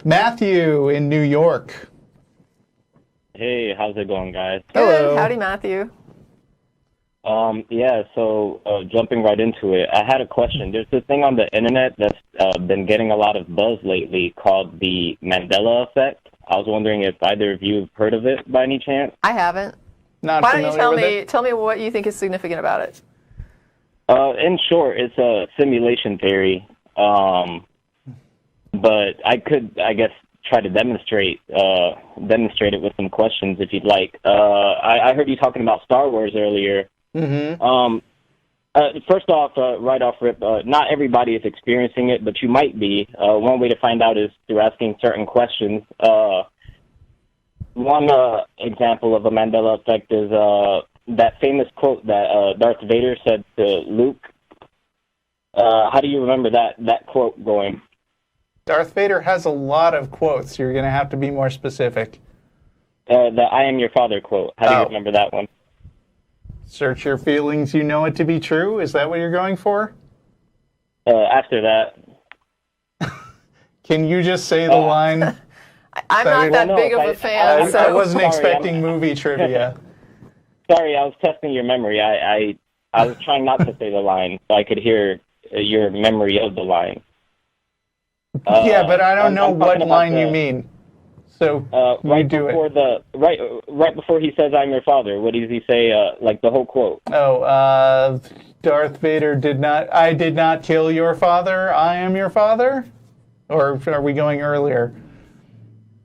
Matthew in New York. Hey, how's it going, guys? Good. Howdy, Matthew. Jumping right into it, I had a question. There's this thing on the internet that's been getting a lot of buzz lately called the Mandela effect. I was wondering if either of you have heard of it by any chance? I haven't. Not Why don't you familiar with tell me what you think is significant about it? In short, it's a simulation theory. But I could, I guess, try to demonstrate it with some questions if you'd like. I heard you talking about Star Wars earlier. Mm-hmm. First off, right off rip, not everybody is experiencing it, but you might be. One way to find out is through asking certain questions. One example of a Mandela effect is that famous quote that Darth Vader said to Luke. How do you remember that quote going? Darth Vader has a lot of quotes. You're going to have to be more specific. The "I am your father" quote. How do you remember that one? Search your feelings, you know it to be true. Is that what you're going for? After that. Can you just say the line? I'm not that big of a fan. I wasn't expecting movie trivia. Sorry, I was testing your memory. I was trying not to say the line so I could hear your memory of the line. Yeah, but I don't know what line you mean. So right do before it. Right before he says "I'm your father," what does he say? Like the whole quote. Darth Vader I did not kill your father. I am your father. Or are we going earlier?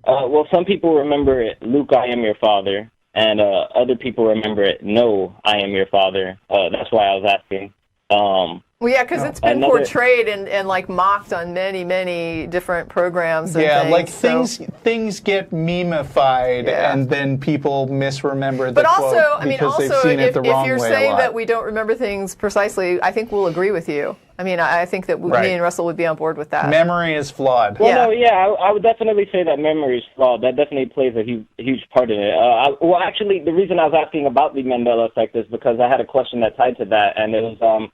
Well, some people remember it, Luke, I am your father, and other people remember it, no, I am your father. That's why I was asking. Well, yeah, because it's been portrayed and like mocked on many, many different programs. And things get meme-ified, and then people misremember the but quote also, I mean, because also, they've seen it the wrong if you're way saying a lot. that we don't remember things precisely, I think we'll agree with you. I mean, I think that me and Russell would be on board with that. Memory is flawed. Well, I would definitely say that memory is flawed. That definitely plays a huge part in it. Well, actually, the reason I was asking about the Mandela effect is because I had a question that tied to that, and it was,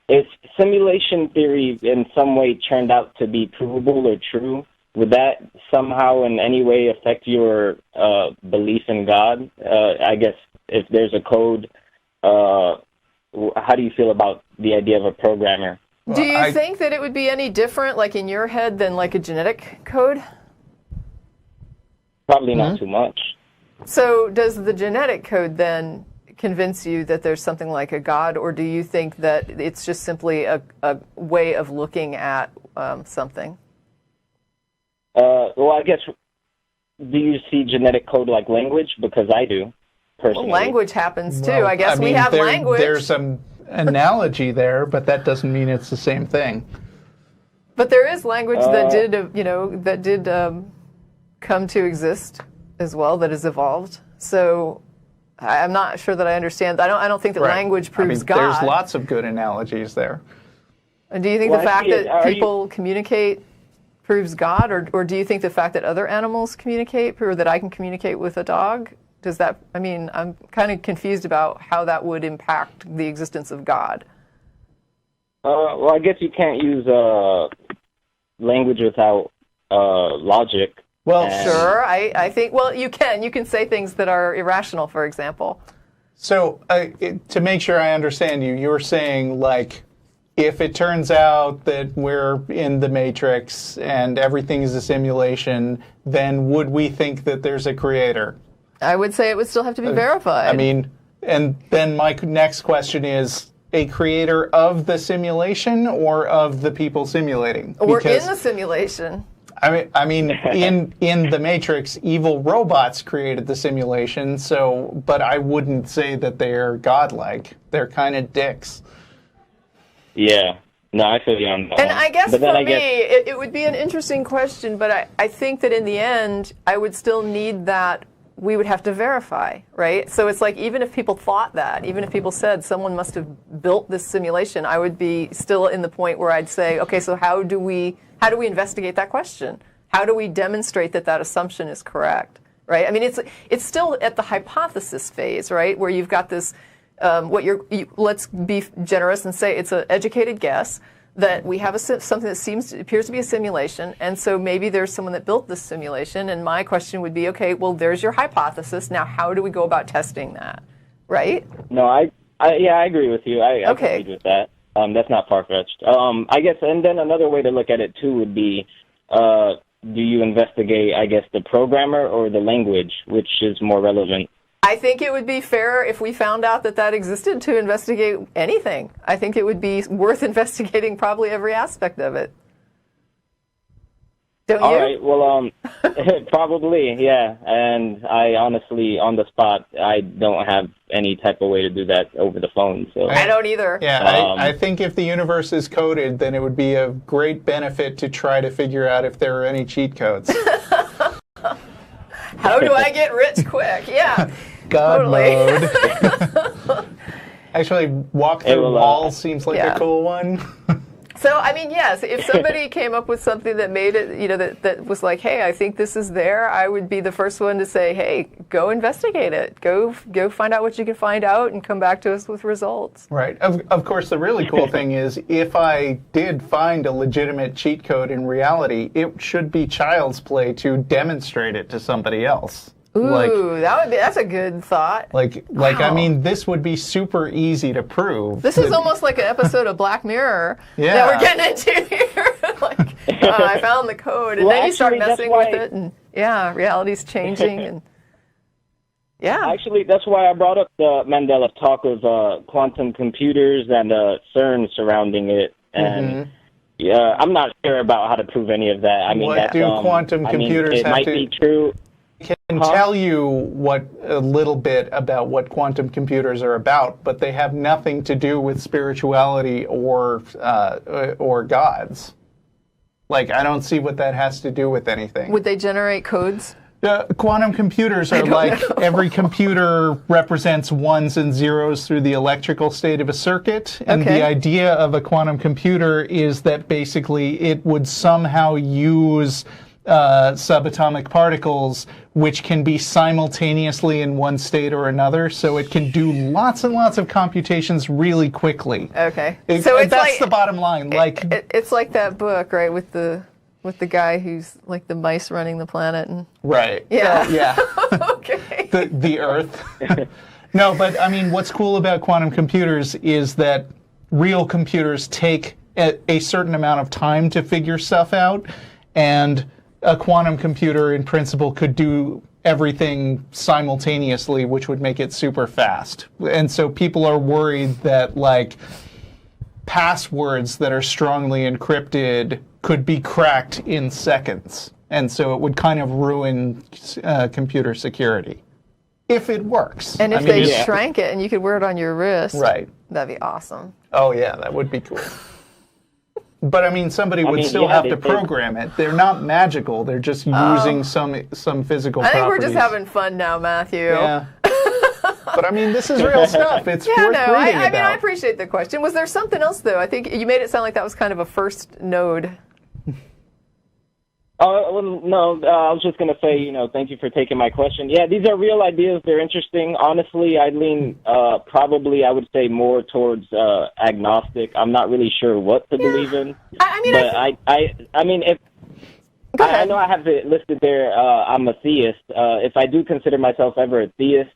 if simulation theory in some way turned out to be provable or true, would that somehow in any way affect your belief in God? I guess if there's a code, how do you feel about the idea of a programmer? Do you think that it would be any different, like in your head, than like a genetic code? Probably not too much. So does the genetic code then convince you that there's something like a God, or do you think that it's just simply a way of looking at something? Well, I guess, do you see genetic code like language? Because I do, personally. Well, language happens too. I guess we have language. There's some analogy there, but that doesn't mean it's the same thing. But there is language that did come to exist as well, that has evolved. So I'm not sure that I understand. I don't think that language proves God. There's lots of good analogies there. And do you think the fact that people communicate proves God, or do you think the fact that other animals communicate, or that I can communicate with a dog, does that? I mean, I'm kind of confused about how that would impact the existence of God. Well, I guess you can't use language without logic. Well, sure. I think, well, you can. You can say things that are irrational, for example. So, to make sure I understand you, you're saying, like, if it turns out that we're in the Matrix and everything is a simulation, then would we think that there's a creator? I would say it would still have to be verified. I mean, and then my next question is, a creator of the simulation or of the people simulating? Or in the simulation. I mean, in the Matrix, evil robots created the simulation. So, but I wouldn't say that they're godlike. They're kind of dicks. Yeah. No, I feel you on that. And I guess it would be an interesting question, but I think that in the end, I would still need that. We would have to verify, right? So it's like, even if people thought that, even if people said someone must have built this simulation, I would be still in the point where I'd say, okay, so how do we investigate that question? How do we demonstrate that that assumption is correct, right? I mean, it's still at the hypothesis phase, right, where you've got this, let's be generous and say it's an educated guess that we have something that appears to be a simulation, and so maybe there's someone that built this simulation, and my question would be, okay, well, there's your hypothesis. Now, how do we go about testing that, right? No, I agree with you. I Okay. agree with that. That's not far-fetched. I guess, and then another way to look at it, too, would be, do you investigate, I guess, the programmer or the language, which is more relevant? I think it would be fair if we found out that existed to investigate anything. I think it would be worth investigating probably every aspect of it. Don't you? All right, well, probably, yeah. And I honestly, on the spot, I don't have any type of way to do that over the phone. So I don't either. Yeah, I think if the universe is coded, then it would be a great benefit to try to figure out if there are any cheat codes. How do I get rich quick? Yeah. God Totally. mode. Actually, walk through walls seems like a cool one. So, I mean, yes, if somebody came up with something that made it, you know, that was like, hey, I think this is there, I would be the first one to say, hey, go investigate it. Go find out what you can find out and come back to us with results. Right. Of course, the really cool thing is if I did find a legitimate cheat code in reality, it should be child's play to demonstrate it to somebody else. Ooh, that's a good thought. Wow. I mean, this would be super easy to prove. This is almost like an episode of Black Mirror that we're getting into here. I found the code, and then you start messing with it, and reality's changing, and Actually, that's why I brought up the Mandela talk of quantum computers and CERN surrounding it, and I'm not sure about how to prove any of that. I mean, what do quantum computers it have might to be true. Can tell you a little bit about what quantum computers are about, but they have nothing to do with spirituality or gods. Like, I don't see what that has to do with anything. Would they generate codes? Quantum computers are like every computer represents ones and zeros through the electrical state of a circuit. And the idea of a quantum computer is that basically it would somehow use subatomic particles which can be simultaneously in one state or another, so it can do lots and lots of computations really quickly. Okay. So that's the bottom line. It's like that book, right, with the guy who's like the mice running the planet and right. Yeah. Okay. The Earth. No, but I mean, what's cool about quantum computers is that real computers take a certain amount of time to figure stuff out, and a quantum computer, in principle, could do everything simultaneously, which would make it super fast. And so people are worried that, like, passwords that are strongly encrypted could be cracked in seconds. And so it would kind of ruin computer security. If it works. And if they shrank it and you could wear it on your wrist, right, that'd be awesome. Oh, yeah, that would be cool. But I mean, somebody would still have to program it. They're not magical. They're just using some physical properties. I think we're just having fun now, Matthew. Yeah. But I mean, this is real stuff. It's worth reading about. I mean, I appreciate the question. Was there something else, though? I think you made it sound like that was kind of a first node. Well, no, I was just going to say, thank you for taking my question. Yeah, these are real ideas. They're interesting. Honestly, I lean probably, I would say, more towards agnostic. I'm not really sure what to believe in. I mean, if I know I have it listed there, I'm a theist. If I do consider myself ever a theist,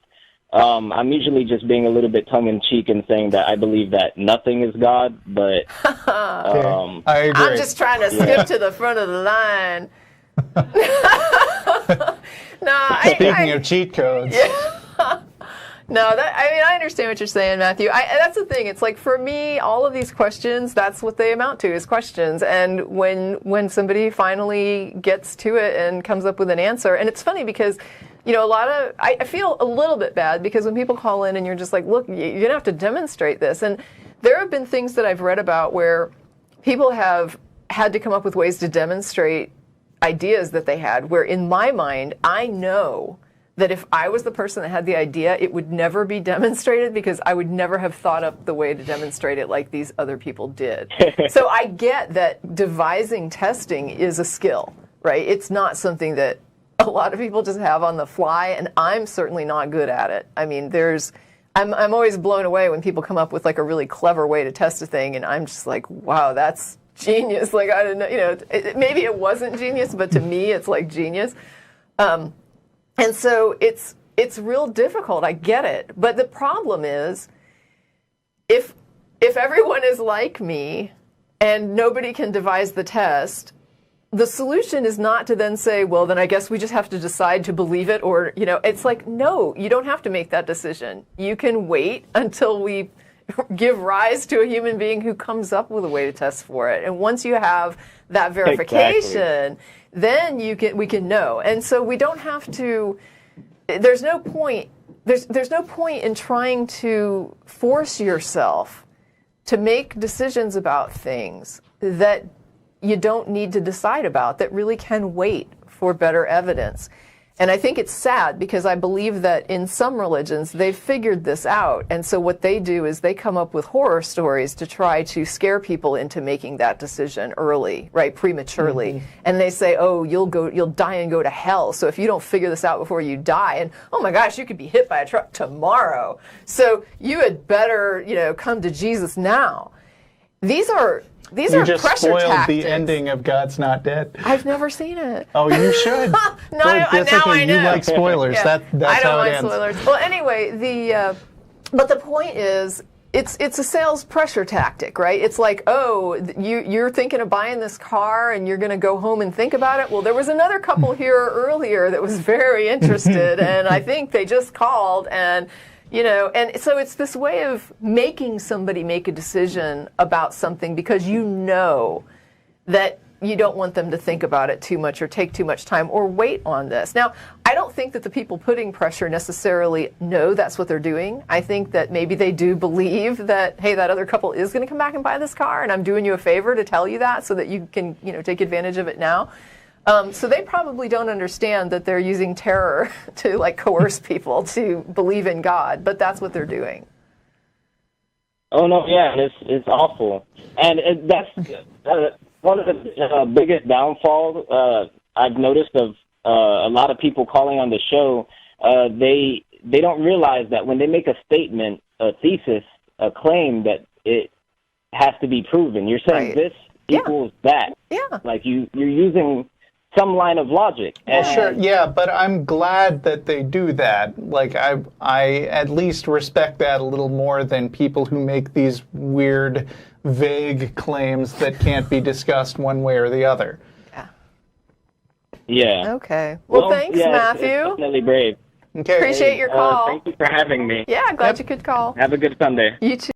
I'm usually just being a little bit tongue-in-cheek and saying that I believe that nothing is God, but I agree. I'm just trying to skip to the front of the line. Speaking of cheat codes. Yeah. No, I understand what you're saying, Matthew. That's the thing. It's like, for me, all of these questions, that's what they amount to, is questions. And when somebody finally gets to it and comes up with an answer, and it's funny because, I feel a little bit bad because when people call in and you're just like, look, you're going to have to demonstrate this. And there have been things that I've read about where people have had to come up with ways to demonstrate ideas that they had, where in my mind, I know that if I was the person that had the idea, it would never be demonstrated because I would never have thought up the way to demonstrate it like these other people did. So I get that devising testing is a skill, right? It's not something that a lot of people just have on the fly, and I'm certainly not good at it. I mean, I'm always blown away when people come up with like a really clever way to test a thing, and I'm just like, wow, that's genius. Like, I don't know, maybe it wasn't genius, but to me, it's like genius. And so it's real difficult. I get it. But the problem is, if everyone is like me and nobody can devise the test, the solution is not to then say, well, then I guess we just have to decide to believe it, or, it's like, no, you don't have to make that decision. You can wait until we give rise to a human being who comes up with a way to test for it. And once you have that verification, then we can know. And so we don't have to, there's no point in trying to force yourself to make decisions about things that you don't need to decide about, that really can wait for better evidence. And I think it's sad, because I believe that in some religions they've figured this out, and so what they do is they come up with horror stories to try to scare people into making that decision early, right, prematurely. Mm-hmm. And they say, oh, you'll die and go to hell, so if you don't figure this out before you die, and oh my gosh, you could be hit by a truck tomorrow, so you had better come to Jesus now. These are pressure just spoiled tactics. The ending of God's Not Dead. I've never seen it. Oh, you should. That's okay. I know. You like spoilers. Yeah. That's how it ends. I don't like spoilers. Well, anyway, but the point is, it's a sales pressure tactic, right? It's like, oh, you're thinking of buying this car and you're going to go home and think about it. Well, there was another couple here earlier that was very interested, and I think they just called, and and so it's this way of making somebody make a decision about something because you know that you don't want them to think about it too much or take too much time or wait on this. Now, I don't think that the people putting pressure necessarily know that's what they're doing. I think that maybe they do believe that, hey, that other couple is going to come back and buy this car, and I'm doing you a favor to tell you that so that you can, take advantage of it now. So they probably don't understand that they're using terror to coerce people to believe in God, but that's what they're doing. Oh no, yeah, it's awful, and that's one of the biggest downfalls I've noticed of a lot of people calling on the show. They don't realize that when they make a statement, a thesis, a claim, that it has to be proven. You're saying this equals that. Yeah, you're using some line of logic. Sure, yeah, but I'm glad that they do that. I at least respect that a little more than people who make these weird, vague claims that can't be discussed one way or the other. Yeah. Okay. Well, thanks, Matthew. It's definitely brave. Okay. Appreciate your call. Thank you for having me. Yeah, glad you could call. Have a good Sunday. You too.